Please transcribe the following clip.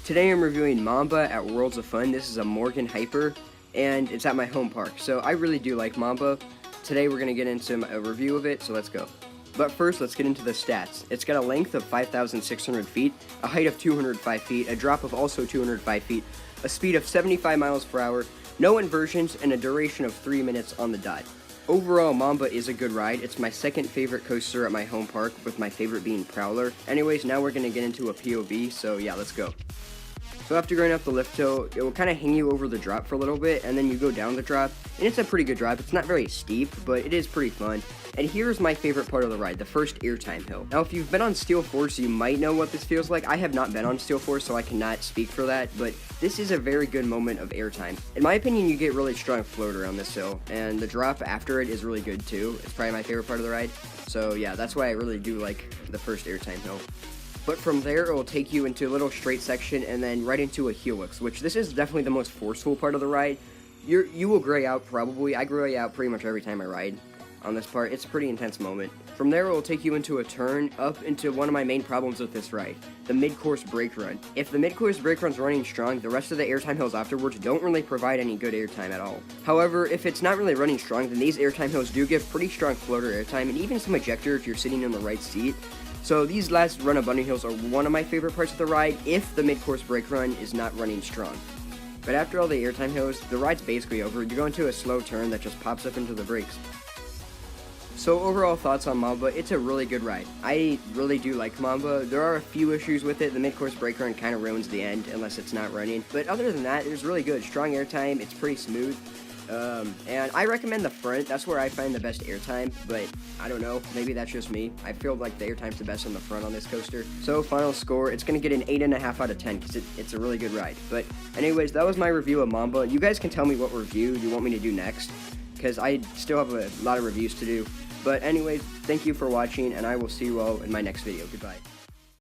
Today I'm reviewing Mamba at Worlds of Fun. This is a Morgan Hyper, and it's at my home park. So I really do like Mamba. Today we're going to get into a review of it, so let's go. But first, let's get into the stats. It's got a length of 5,600 feet, a height of 205 feet, a drop of also 205 feet, a speed of 75 miles per hour, no inversions, and a duration of 3 minutes on the dot. Overall, Mamba is a good ride. It's my second favorite coaster at my home park, with my favorite being Prowler. Anyways, now we're going to get into a POV, so yeah, let's go. So after going up the lift hill, it will kind of hang you over the drop for a little bit, and then you go down the drop, and it's a pretty good drop. It's not very steep, but it is pretty fun. And here's my favorite part of the ride, the first airtime hill. Now, if you've been on Steel Force, you might know what this feels like. I have not been on Steel Force, so I cannot speak for that, but this is a very good moment of airtime. In my opinion, you get really strong float around this hill, and the drop after it is really good too. It's probably my favorite part of the ride. So yeah, that's why I really do like the first airtime hill. But from there, it will take you into a little straight section and then right into a helix, which this is definitely the most forceful part of the ride. You will gray out probably. I gray out pretty much every time I ride on this part. It's a pretty intense moment. From there, it will take you into a turn up into one of my main problems with this ride, the mid-course brake run. If the mid-course brake run's running strong, the rest of the airtime hills afterwards don't really provide any good airtime at all. However, if it's not really running strong, then these airtime hills do give pretty strong floater airtime and even some ejector if you're sitting in the right seat. So these last run of bunny hills are one of my favorite parts of the ride if the mid-course brake run is not running strong. But after all the airtime hills, the ride's basically over. You go into a slow turn that just pops up into the brakes. So overall thoughts on Mamba, it's a really good ride. I really do like Mamba. There are a few issues with it. The mid-course brake run kind of ruins the end unless it's not running. But other than that, it's really good. Strong airtime, it's pretty smooth. And I recommend the front. That's where I find the best airtime, but I don't know, maybe that's just me. I feel like the airtime's the best on the front on this coaster. So final score, it's going to get an 8.5 out of 10 because it's a really good ride. But anyways, that was my review of Mamba. You guys can tell me what review you want me to do next because I still have a lot of reviews to do. But anyways, thank you for watching, and I will see you all in my next video. Goodbye.